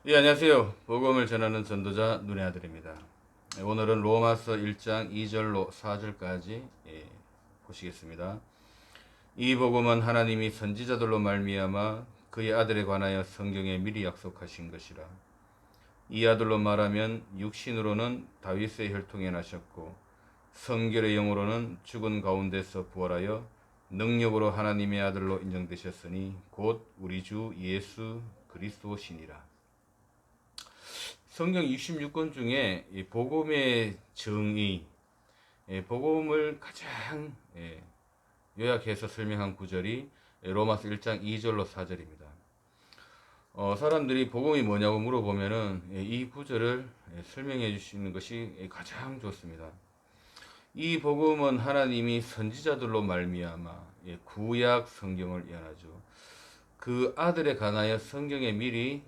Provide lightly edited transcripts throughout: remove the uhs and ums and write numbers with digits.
예, 안녕하세요. 복음을 전하는 전도자 눈의 아들입니다. 오늘은 로마서 1장 2절로 4절까지 보시겠습니다. 이 복음은 하나님이 선지자들로 말미암아 그의 아들에 관하여 성경에 미리 약속하신 것이라. 이 아들로 말하면 육신으로는 다윗의 혈통에 나셨고 성결의 영으로는 죽은 가운데서 부활하여 능력으로 하나님의 아들로 인정되셨으니 곧 우리 주 예수 그리스도시니라. 성경 66권 중에 이 복음의 정의, 복음을 가장 요약해서 설명한 구절이 로마서 1장 2절로 4절입니다. 사람들이 복음이 뭐냐고 물어보면은 이 구절을 설명해 주시는 것이 가장 좋습니다. 이 복음은 하나님이 선지자들로 말미암아 구약 성경을 예언하죠. 그 아들에 관하여 성경에 미리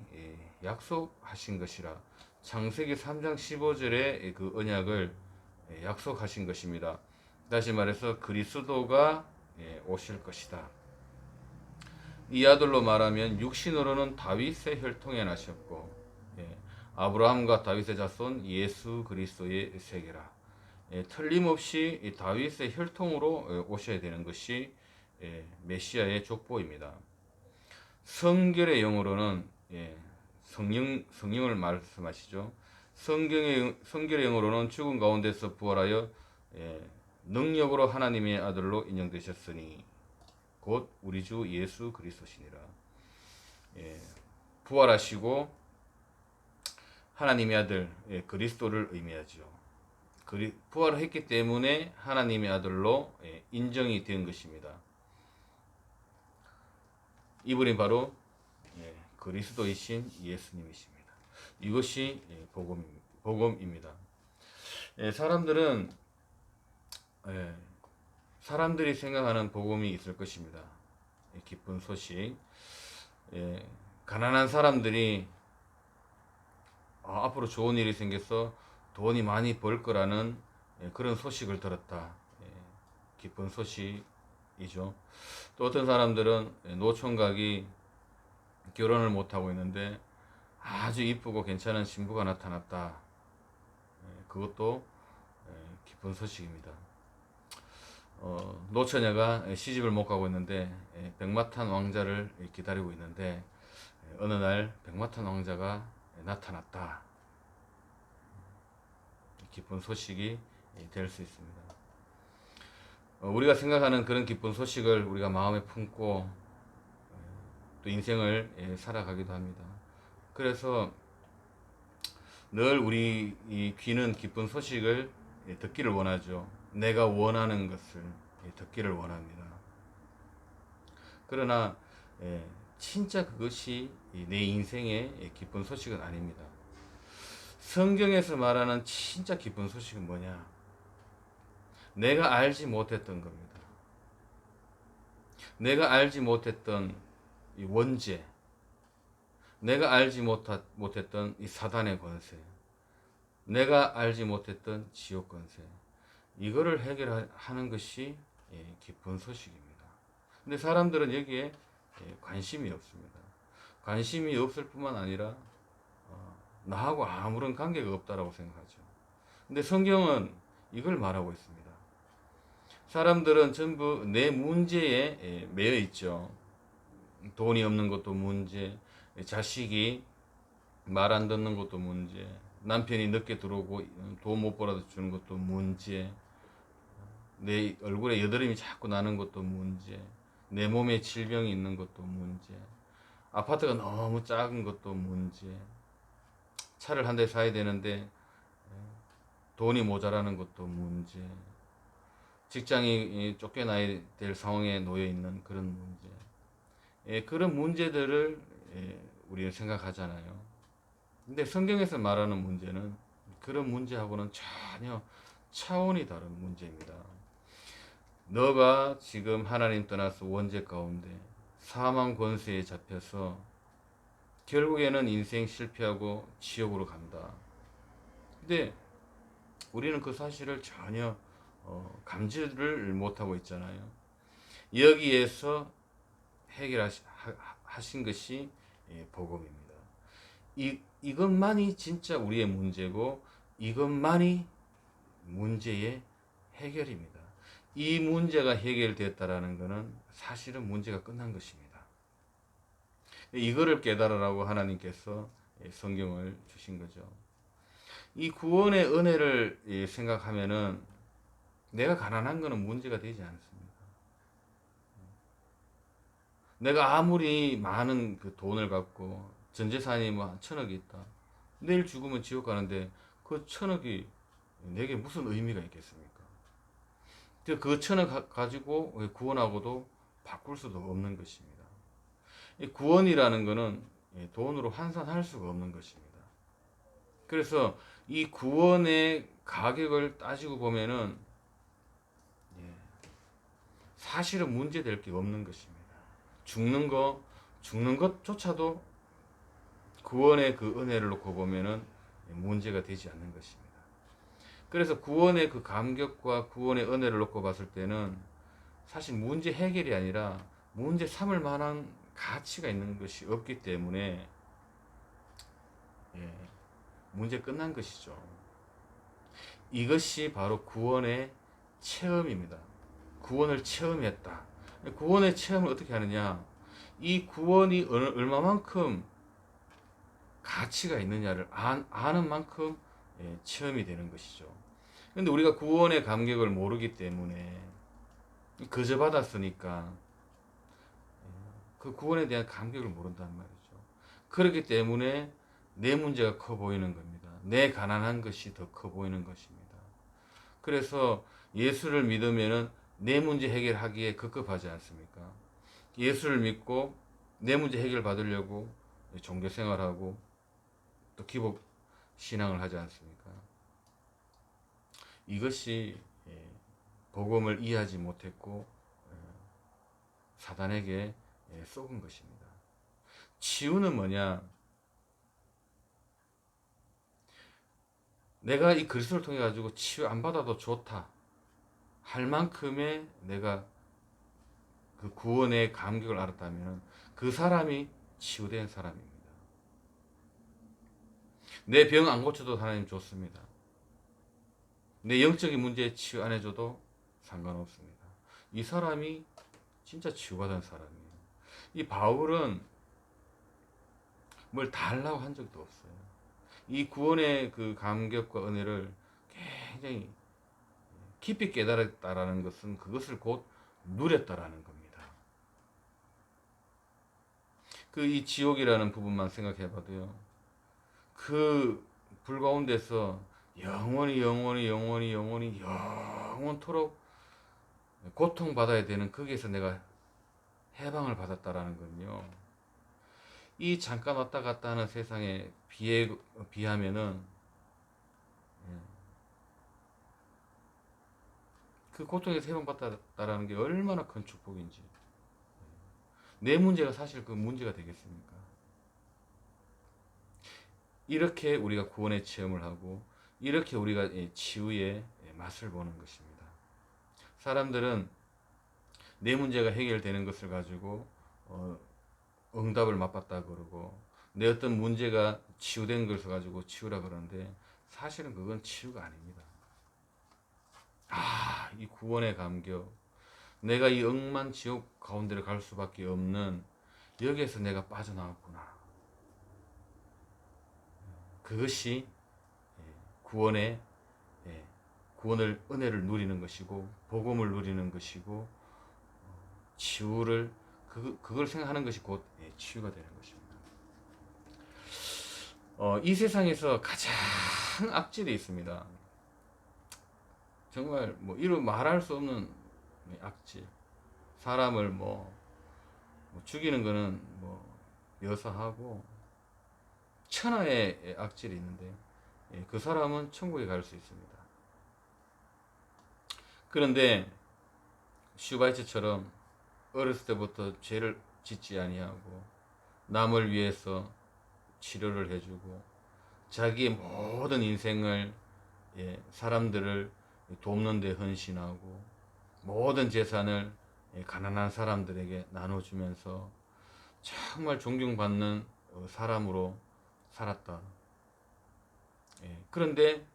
약속하신 것이라. 창세기 3장 15절에 그 언약을 약속하신 것입니다. 다시 말해서 그리스도가 오실 것이다. 이 아들로 말하면 육신으로는 다윗의 혈통에 나셨고 아브라함과 다윗의 자손 예수 그리스도의 세계라. 틀림없이 다윗의 혈통으로 오셔야 되는 것이 메시아의 족보입니다. 성결의 영으로는 성령을 말씀하시죠. 성결의 영으로는 죽은 가운데서 부활하여 능력으로 하나님의 아들로 인정되셨으니 곧 우리 주 예수 그리스도시니라. 부활하시고 하나님의 아들 그리스도를 의미하죠. 부활을 했기 때문에 하나님의 아들로 인정이 된 것입니다. 이분이 바로 그리스도이신 예수님이십니다. 이것이 복음입니다. 사람들은 사람들이 생각하는 복음이 있을 것입니다. 기쁜 소식. 가난한 사람들이 앞으로 좋은 일이 생겨서 돈이 많이 벌 거라는 그런 소식을 들었다. 기쁜 소식이죠. 또 어떤 사람들은 노총각이 결혼을 못하고 있는데 아주 이쁘고 괜찮은 신부가 나타났다. 그것도 기쁜 소식입니다. 노처녀가 시집을 못 가고 있는데 백마탄 왕자를 기다리고 있는데 어느 날 백마탄 왕자가 나타났다. 기쁜 소식이 될 수 있습니다. 우리가 생각하는 그런 기쁜 소식을 우리가 마음에 품고 또 인생을 살아가기도 합니다. 그래서 늘 우리 귀는 기쁜 소식을 듣기를 원하죠. 내가 원하는 것을 듣기를 원합니다. 그러나 진짜 그것이 내 인생의 기쁜 소식은 아닙니다. 성경에서 말하는 진짜 기쁜 소식은 뭐냐? 내가 알지 못했던 겁니다. 내가 알지 못했던 이 원죄, 내가 알지 못했던 이 사단의 권세, 내가 알지 못했던 지옥 권세, 이거를 해결하는 것이 기쁜 소식입니다. 근데 사람들은 여기에 관심이 없습니다. 관심이 없을 뿐만 아니라 나하고 아무런 관계가 없다라고 생각하죠. 근데 성경은 이걸 말하고 있습니다. 사람들은 전부 내 문제에 매여 있죠. 돈이 없는 것도 문제, 자식이 말 안 듣는 것도 문제, 남편이 늦게 들어오고 돈 못 벌어다 주는 것도 문제, 내 얼굴에 여드름이 자꾸 나는 것도 문제, 내 몸에 질병이 있는 것도 문제, 아파트가 너무 작은 것도 문제, 차를 한 대 사야 되는데 돈이 모자라는 것도 문제, 직장이 쫓겨나야 될 상황에 놓여 있는 그런 문제, 그런 문제들을 우리는 생각하잖아요. 근데 성경에서 말하는 문제는 그런 문제하고는 전혀 차원이 다른 문제입니다. 너가 지금 하나님 떠나서 원죄 가운데 사망 권세에 잡혀서 결국에는 인생 실패하고 지옥으로 간다. 근데 우리는 그 사실을 전혀 감지를 못하고 있잖아요. 여기에서 해결하신 것이 복음입니다. 이것만이 진짜 우리의 문제고 이것만이 문제의 해결입니다. 이 문제가 해결됐다라는 것은 사실은 문제가 끝난 것입니다. 이거를 깨달으라고 하나님께서 성경을 주신 거죠. 이 구원의 은혜를 생각하면은 내가 가난한 것은 문제가 되지 않습니다. 내가 아무리 많은 그 돈을 갖고 전 재산이 뭐 한 1,000억이 있다. 내일 죽으면 지옥 가는데 그 1,000억이 내게 무슨 의미가 있겠습니까? 그 1,000억 가지고 구원하고도 바꿀 수도 없는 것입니다. 이 구원이라는 것은 돈으로 환산할 수가 없는 것입니다. 그래서 이 구원의 가격을 따지고 보면은 사실은 문제될 게 없는 것입니다. 죽는 것조차도 구원의 그 은혜를 놓고 보면은 문제가 되지 않는 것입니다. 그래서 구원의 그 감격과 구원의 은혜를 놓고 봤을 때는 사실 문제 해결이 아니라 문제 삼을 만한 가치가 있는 것이 없기 때문에 문제 끝난 것이죠. 이것이 바로 구원의 체험입니다. 구원을 체험했다. 구원의 체험을 어떻게 하느냐? 이 구원이 얼마만큼 가치가 있느냐를 아는 만큼 체험이 되는 것이죠. 근데 우리가 구원의 감격을 모르기 때문에 거저 받았으니까 그 구원에 대한 감격을 모른단 말이죠. 그렇기 때문에 내 문제가 커 보이는 겁니다. 내 가난한 것이 더 커 보이는 것입니다. 그래서 예수를 믿으면은 내 문제 해결하기에 급급하지 않습니까? 예수를 믿고 내 문제 해결 받으려고 종교 생활하고 또 기복 신앙을 하지 않습니까? 이것이 복음을 이해하지 못했고 사단에게 속은 것입니다. 치유는 뭐냐? 내가 이 그리스도를 통해 가지고 치유 안 받아도 좋다 할 만큼의 내가 그 구원의 감격을 알았다면 그 사람이 치유된 사람입니다. 내 병 안 고쳐도 하나님 좋습니다. 내 영적인 문제에 치유 안 해줘도 상관없습니다. 이 사람이 진짜 치유받은 사람이에요. 이 바울은 뭘 달라고 한 적도 없어요. 이 구원의 그 감격과 은혜를 굉장히 깊이 깨달았다라는 것은 그것을 곧 누렸다라는 겁니다. 그 이 지옥이라는 부분만 생각해 봐도요. 그 불 가운데서 영원토록 고통받아야 되는 거기에서 내가 해방을 받았다라는 건요. 이 잠깐 왔다 갔다 하는 세상에 비하면은 그 고통에서 해방받았다라는 게 얼마나 큰 축복인지. 내 문제가 사실 그 문제가 되겠습니까? 이렇게 우리가 구원의 체험을 하고 이렇게 우리가 치유의 맛을 보는 것입니다. 사람들은 내 문제가 해결되는 것을 가지고 응답을 맛봤다 그러고 내 어떤 문제가 치유된 것을 가지고 치유라 그러는데 사실은 그건 치유가 아닙니다. 이 구원의 감격, 내가 이 억만 지옥 가운데를 갈 수밖에 없는 여기에서 내가 빠져나왔구나. 그것이 구원의 구원을 은혜를 누리는 것이고 복음을 누리는 것이고 치유를 그걸 생각하는 것이 곧 치유가 되는 것입니다. 이 세상에서 가장 악질이 있습니다. 정말 뭐 이루 말할 수 없는 악질. 사람을 뭐 죽이는 거는 뭐 여사하고 천하의 악질이 있는데 그 사람은 천국에 갈 수 있습니다. 그런데 슈바이처럼 어렸을 때부터 죄를 짓지 아니하고 남을 위해서 치료를 해주고 자기의 모든 인생을 사람들을 돕는 데 헌신하고 모든 재산을 가난한 사람들에게 나눠주면서 정말 존경받는 사람으로 살았다. 그런데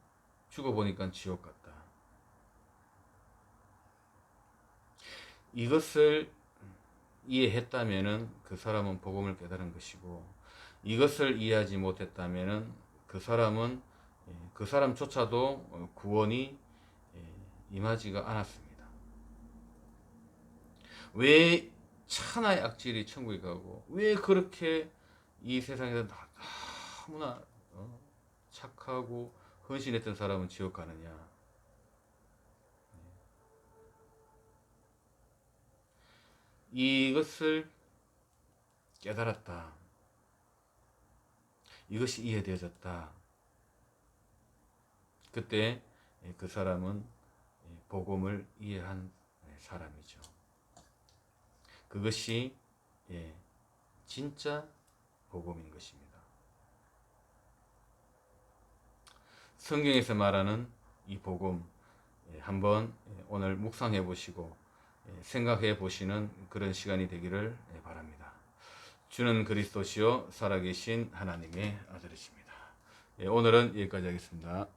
죽어보니까 지옥 같다. 이것을 이해했다면은 그 사람은 복음을 깨달은 것이고, 이것을 이해하지 못했다면은 그 사람은 그 사람조차도 구원이 임하지가 않았습니다. 왜 천하의 악질이 천국에 가고, 왜 그렇게 이 세상에서 너무나 착하고 헌신했던 사람은 지옥 가느냐? 이것을 깨달았다. 이것이 이해되어졌다. 그때 그 사람은 복음을 이해한 사람이죠. 그것이 진짜 복음인 것입니다. 성경에서 말하는 이 복음 한번 오늘 묵상해 보시고 생각해 보시는 그런 시간이 되기를 바랍니다. 주는 그리스도시요 살아계신 하나님의 아들이십니다. 오늘은 여기까지 하겠습니다.